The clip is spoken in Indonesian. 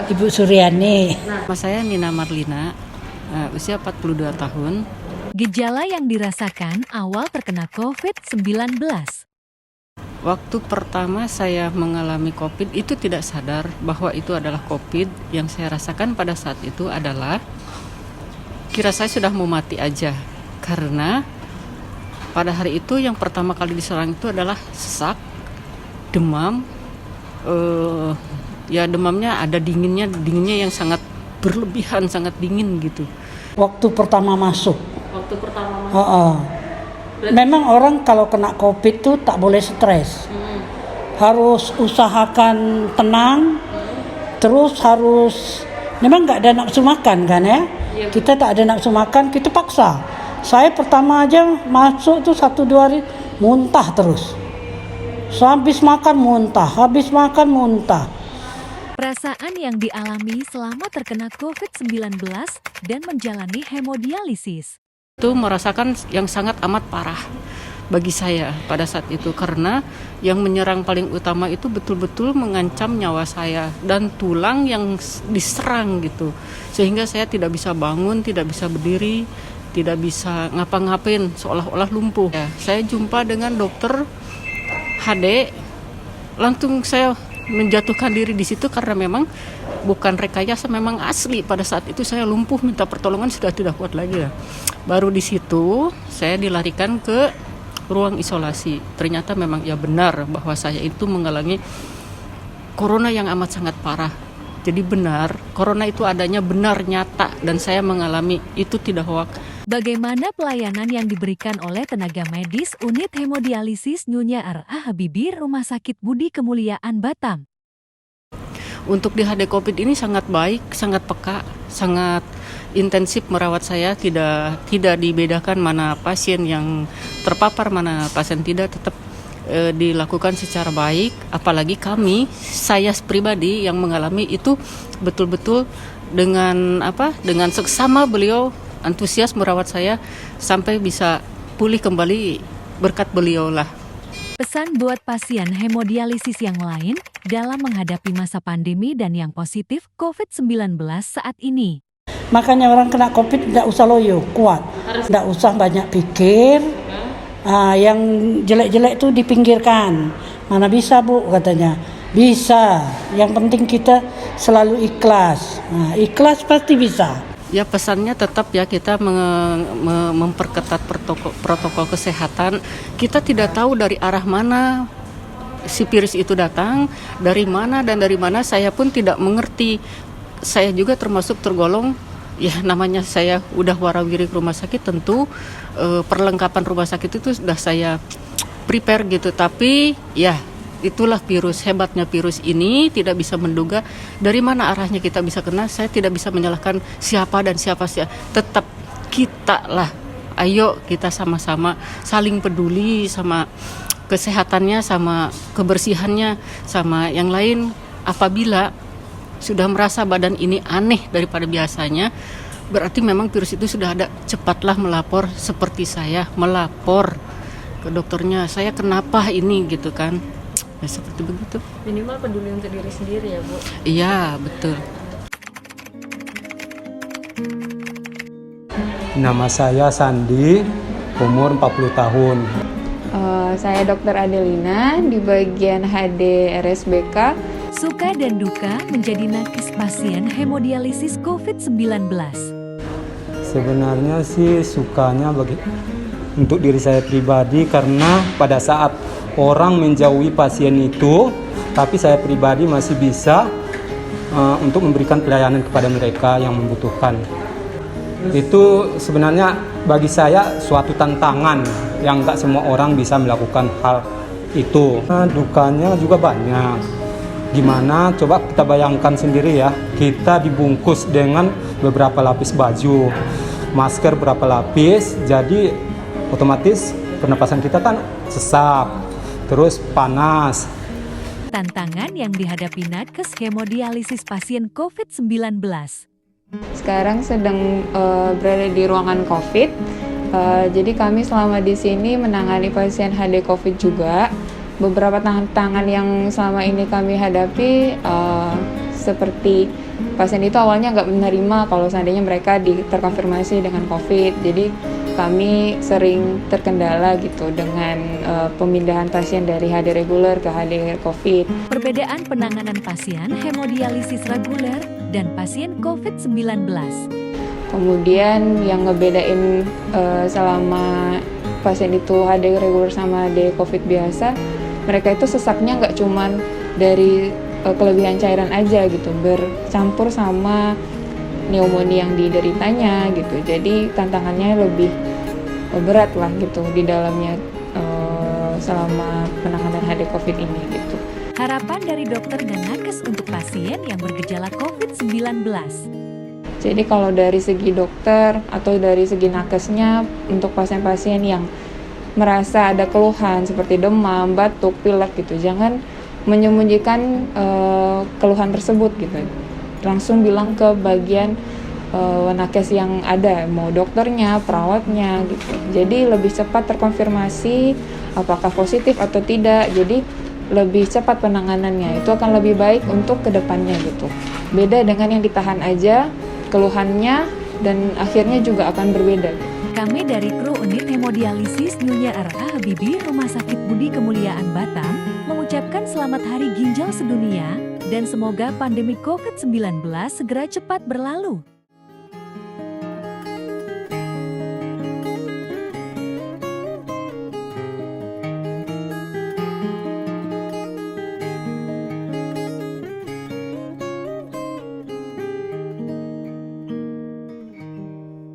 Ibu Suryani. Nama saya Nina Marlina, usia 42 tahun. Gejala yang dirasakan awal terkena COVID-19. Waktu pertama saya mengalami COVID itu tidak sadar bahwa itu adalah COVID. Yang saya rasakan pada saat itu adalah kira saya sudah mau mati aja. Karena pada hari itu yang pertama kali diserang itu adalah sesak, demam, demamnya ada dinginnya yang sangat berlebihan, sangat dingin gitu. Waktu pertama masuk. Memang orang kalau kena COVID itu tak boleh stres. Harus usahakan tenang. Terus harus, memang nggak ada nafsu makan kan ya? Kita tak ada nafsu makan, kita paksa. Saya pertama aja masuk tuh 1-2 hari muntah terus. Habis makan muntah. Perasaan yang dialami selama terkena COVID-19 dan menjalani hemodialisis. Itu merasakan yang sangat amat parah bagi saya pada saat itu, karena yang menyerang paling utama itu betul-betul mengancam nyawa saya dan tulang yang diserang gitu, sehingga saya tidak bisa bangun, tidak bisa berdiri, tidak bisa ngapa-ngapain, seolah-olah lumpuh. Saya jumpa dengan dokter HD, langsung saya menjatuhkan diri di situ karena memang bukan rekayasa, memang asli pada saat itu saya lumpuh, minta pertolongan sudah tidak kuat lagi ya. Baru di situ saya dilarikan ke ruang isolasi. Ternyata memang ya benar bahwa saya itu mengalami corona yang amat sangat parah. Jadi benar, corona itu adanya benar, nyata, dan saya mengalami itu, tidak hoak. Bagaimana pelayanan yang diberikan oleh tenaga medis unit hemodialisis Nyonya R.A. Habibie Rumah Sakit Budi Kemuliaan Batam? Untuk di HD COVID ini sangat baik, sangat peka, sangat intensif merawat saya. Tidak dibedakan mana pasien yang terpapar, mana pasien tidak, tetap dilakukan secara baik. Apalagi saya pribadi yang mengalami itu betul-betul dengan seksama beliau antusias merawat saya sampai bisa pulih kembali berkat beliau lah. Pesan buat pasien hemodialisis yang lain dalam menghadapi masa pandemi dan yang positif COVID-19 saat ini. Makanya orang kena COVID tidak usah loyo, kuat. Tidak usah banyak pikir. Yang jelek-jelek itu dipinggirkan. Mana bisa Bu katanya. Bisa. Yang penting kita selalu ikhlas. Ikhlas pasti bisa. Ya, pesannya tetap ya, kita memperketat protokol kesehatan. Kita tidak tahu dari arah mana si virus itu datang, dari mana saya pun tidak mengerti. Saya juga termasuk tergolong, ya namanya saya udah warawiri ke rumah sakit, tentu perlengkapan rumah sakit itu sudah saya prepare gitu. Tapi ya itulah virus, hebatnya virus ini tidak bisa menduga dari mana arahnya kita bisa kena. Saya tidak bisa menyalahkan siapa, tetap kita lah. Ayo kita sama-sama saling peduli sama kesehatannya, sama kebersihannya, sama yang lain. Apabila sudah merasa badan ini aneh daripada biasanya, berarti memang virus itu sudah ada. Cepatlah melapor, seperti saya melapor ke dokternya, saya kenapa ini gitu kan. Ya seperti begitu. Minimal peduli untuk diri sendiri ya Bu? Iya, betul. Nama saya Sandi, umur 40 tahun. Saya Dr. Adelina di bagian HD RSBK. Suka dan duka menjadi nakes pasien hemodialisis COVID-19. Sebenarnya sih sukanya untuk diri saya pribadi, karena pada saat orang menjauhi pasien itu, tapi saya pribadi masih bisa untuk memberikan pelayanan kepada mereka yang membutuhkan. Itu sebenarnya bagi saya suatu tantangan yang nggak semua orang bisa melakukan hal itu. Dukanya juga banyak. Gimana? Coba kita bayangkan sendiri ya, kita dibungkus dengan beberapa lapis baju, masker berapa lapis, jadi otomatis pernapasan kita kan sesak, terus panas. Tantangan yang dihadapi nakes hemodialisis pasien COVID-19. Sekarang sedang berada di ruangan COVID. Jadi kami selama di sini menangani pasien HD COVID juga. Beberapa tantangan yang selama ini kami hadapi, seperti pasien itu awalnya nggak menerima kalau seandainya mereka terkonfirmasi dengan COVID. Jadi kami sering terkendala gitu dengan pemindahan pasien dari HD reguler ke HD COVID. Perbedaan penanganan pasien hemodialisis reguler dan pasien COVID-19. Kemudian yang ngebedain selama pasien itu HD reguler sama HD COVID biasa, mereka itu sesaknya nggak cuman dari kelebihan cairan aja gitu, bercampur sama pneumonia yang dideritanya gitu. Jadi tantangannya lebih berat lah gitu di dalamnya selama penanganan HD COVID ini gitu. Harapan dari dokter dan nakes untuk pasien yang bergejala COVID-19. Jadi kalau dari segi dokter atau dari segi nakesnya, untuk pasien-pasien yang merasa ada keluhan seperti demam, batuk, pilek gitu, jangan menyembunyikan keluhan tersebut gitu. Langsung bilang ke bagian nakes yang ada, mau dokternya, perawatnya gitu. Jadi lebih cepat terkonfirmasi apakah positif atau tidak. Jadi lebih cepat penanganannya. Itu akan lebih baik untuk kedepannya gitu. Beda dengan yang ditahan aja keluhannya dan akhirnya juga akan berbeda. Kami dari kru unit hemodialisis Nyonya R.A. Habibie Rumah Sakit Budi Kemuliaan Batam mengucapkan selamat Hari Ginjal Sedunia dan semoga pandemi COVID-19 segera cepat berlalu.